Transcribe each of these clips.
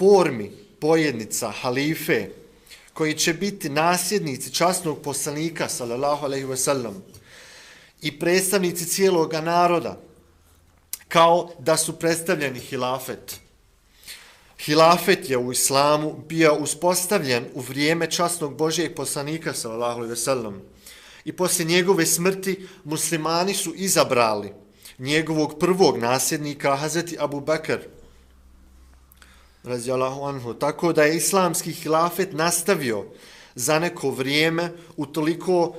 formi pojednica, halife, koji će biti nasljednici časnog poslanika, sallallahu alejhi ve sellem, i predstavnici cijeloga naroda, kao da su predstavljeni hilafet. Hilafet je u islamu bio uspostavljen u vrijeme časnog Božijeg poslanika, sallallahu alejhi ve sellem, i poslije njegove smrti muslimani su izabrali njegovog prvog nasljednika, Hazreti Abu Bekr, radijallahu anhu. Tako da je islamski hilafet nastavio za neko vrijeme, utoliko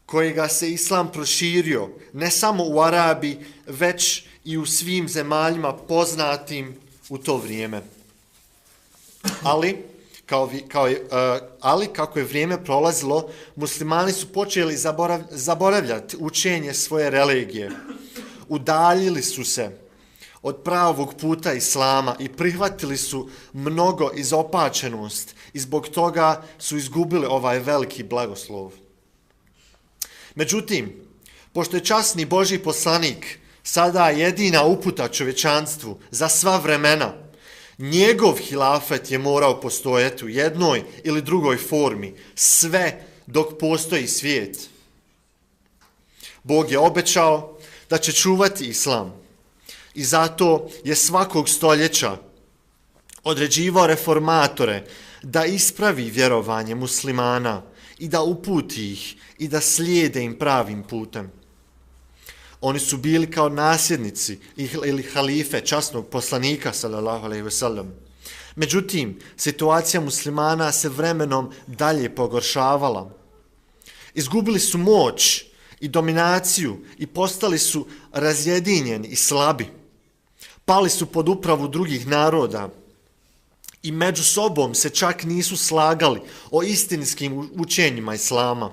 kojega se islam proširio, ne samo u Arabiji, već i u svim zemaljima poznatim u to vrijeme. Ali kako je vrijeme prolazilo, muslimani su počeli zaboravljati učenje svoje religije. Udaljili su se od pravog puta islama i prihvatili su mnogo izopačenost i zbog toga su izgubili ovaj veliki blagoslov. Međutim, pošto je časni Božji poslanik sada jedina uputa čovječanstvu za sva vremena, njegov hilafet je morao postojati u jednoj ili drugoj formi, sve dok postoji svijet. Bog je obećao da će čuvati islam i zato je svakog stoljeća određivao reformatore da ispravi vjerovanje muslimana i da uputi ih i da slijede im pravim putem. Oni su bili kao nasljednici ili halife časnog poslanika, sallallahu alejhi ve sellem. Međutim, situacija muslimana se vremenom dalje pogoršavala. Izgubili su moć i dominaciju i postali su razjedinjeni i slabi. Pali su pod upravu drugih naroda i među sobom se čak nisu slagali o istinskim učenjima islama.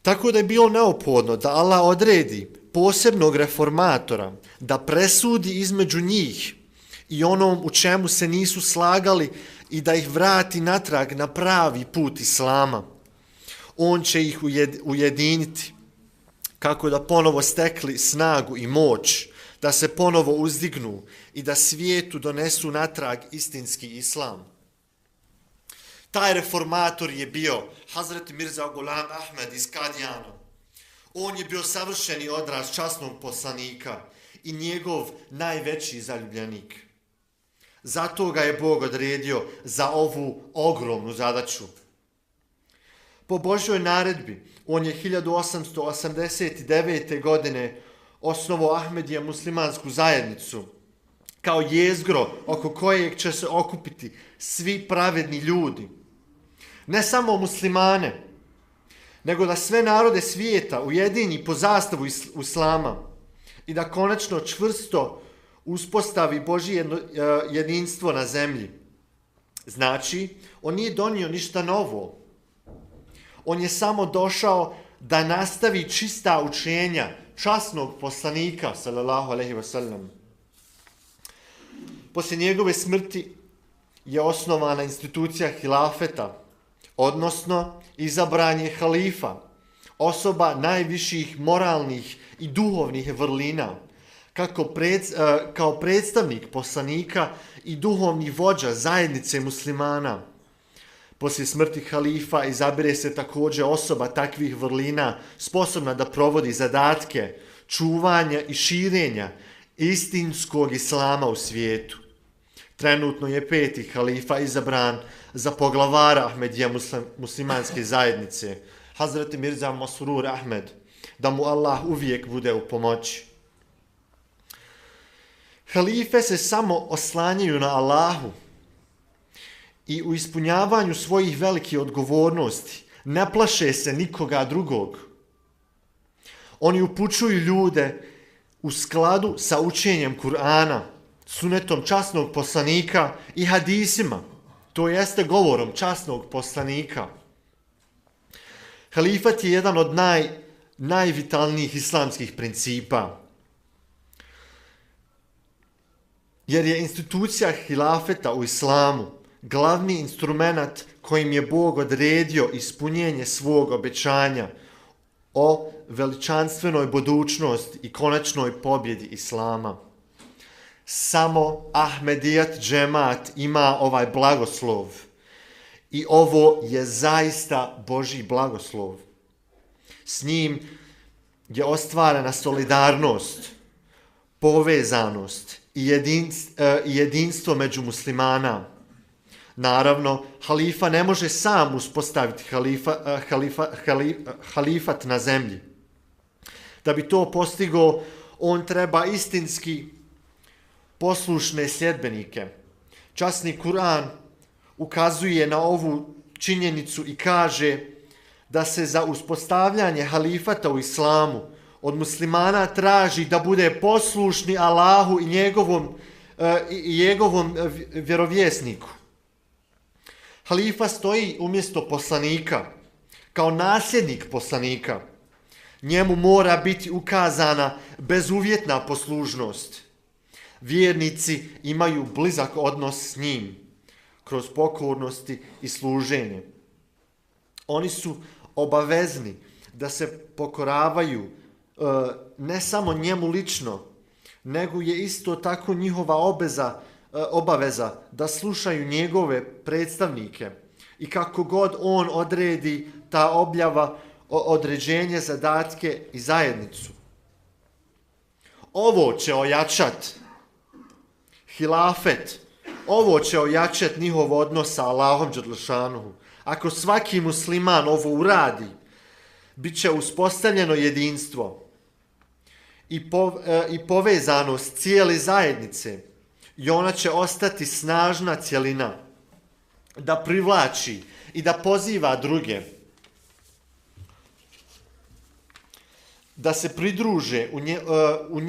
Tako da je bilo neophodno da Allah odredi posebnog reformatora da presudi između njih i onom u čemu se nisu slagali i da ih vrati natrag na pravi put islama. On će ih ujediniti kako da ponovo stekli snagu i moć, da se ponovo uzdignu i da svijetu donesu natrag istinski islam. Taj reformator je bio Hazreti Mirza Ghulam Ahmed iz Kadijana. On je bio savršeni odraz časnog poslanika i njegov najveći zaljubljenik. Zato ga je Bog odredio za ovu ogromnu zadaću. Po Božjoj naredbi, on je 1889. godine osnovao Ahmedija muslimansku zajednicu kao jezgro oko kojeg će se okupiti svi pravedni ljudi. Ne samo muslimane, nego da sve narode svijeta ujedini po zastavu islama i da konačno čvrsto uspostavi Božje jedinstvo na zemlji. Znači, on nije donio ništa novo. On je samo došao da nastavi čista učenja časnog poslanika, sallallahu alejhi ve sellem. Poslije njegove smrti je osnovana institucija hilafeta, odnosno izabran je halifa, osoba najviših moralnih i duhovnih vrlina, kao predstavnik poslanika i duhovni vođa zajednice muslimana. Poslije smrti halifa izabire se također osoba takvih vrlina sposobna da provodi zadatke, čuvanja i širenja istinskog islama u svijetu. Trenutno je 5. halifa izabran za poglavara Ahmedija muslimanske zajednice, Hazreti Mirza Masrur Ahmed, da mu Allah uvijek bude u pomoći. Halife se samo oslanjaju na Allahu i u ispunjavanju svojih velikih odgovornosti ne plaše se nikoga drugog. Oni upućuju ljude u skladu sa učenjem Kur'ana, sunetom časnog poslanika i hadisima, to jeste govorom časnog poslanika. Halifat je jedan od najvitalnijih islamskih principa, jer je institucija hilafeta u islamu glavni instrument kojim je Bog odredio ispunjenje svog obećanja o veličanstvenoj budućnosti i konačnoj pobjedi islama. Samo Ahmedijat džemat ima ovaj blagoslov. I ovo je zaista Božji blagoslov. S njim je ostvarena solidarnost, povezanost i jedinstvo među muslimana. Naravno, halifa ne može sam uspostaviti halifat na zemlji. Da bi to postigao, on treba istinski poslušne sljedbenike. Časni Kur'an ukazuje na ovu činjenicu i kaže da se za uspostavljanje halifata u islamu od muslimana traži da bude poslušni Allahu i njegovom vjerovjesniku. Halifa stoji umjesto poslanika, kao nasljednik poslanika. Njemu mora biti ukazana bezuvjetna poslušnost. Vjernici imaju blizak odnos s njim, kroz pokornosti i služenje. Oni su obavezni da se pokoravaju ne samo njemu lično, nego je isto tako njihova obaveza da slušaju njegove predstavnike i kako god on odredi, ta objava određenje, zadatke i zajednicu. Ovo će ojačati hilafet, ovo će ojačati njihov odnos sa Allahom dželle. Ako svaki musliman ovo uradi, bit će uspostavljeno jedinstvo i povezanost cijele zajednice i ona će ostati snažna cjelina da privlači i da poziva druge da se pridruže u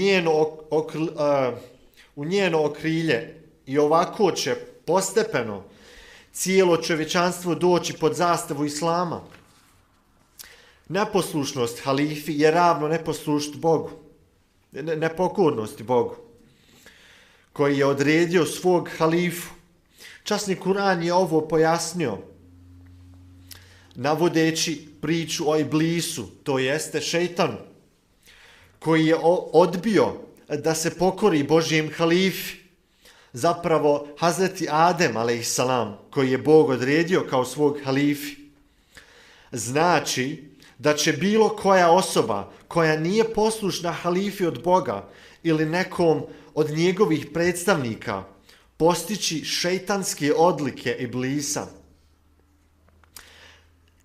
njeno okrilje i ovako će postepeno cijelo čovječanstvo doći pod zastavu islama. Neposlušnost halifi je ravno nepokornosti Bogu, koji je odredio svog halifu. Časni Kur'an je ovo pojasnio, navodeći priču o Iblisu, to jeste šejtanu, koji je odbio da se pokori Božijem halifi, zapravo Hazreti Adem, alejsalam, koji je Bog odredio kao svog halifi. Znači da će bilo koja osoba koja nije poslušna halifi od Boga ili nekom od njegovih predstavnika postići šejtanske odlike Iblisa.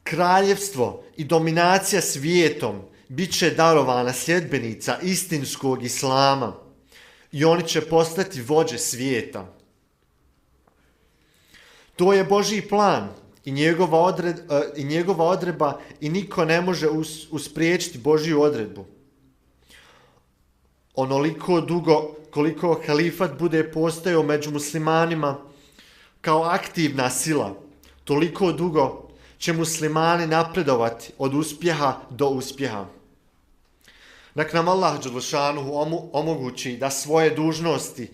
Kraljevstvo i dominacija svijetom bit će darovana sljedbenica istinskog islama i oni će postati vođe svijeta. To je Božji plan i njegova odredba i niko ne može uspriječiti Božju odredbu. Onoliko dugo koliko halifat bude postojao među muslimanima kao aktivna sila, toliko dugo će muslimani napredovati od uspjeha do uspjeha. Nek nam Allah dželešanuhu omogući da svoje dužnosti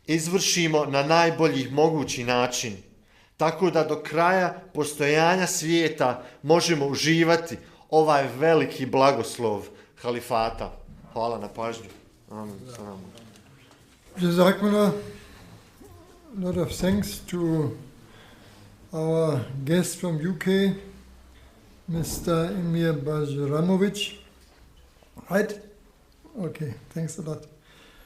izvršimo na najbolji mogući način, tako da do kraja postojanja svijeta možemo uživati ovaj veliki blagoslov halifata. Hvala na pažnju. Amen. Jazakumullah. A lot of thanks to our guest from UK, Mr. Emir Bajramovic. Right? Okay, thanks a lot.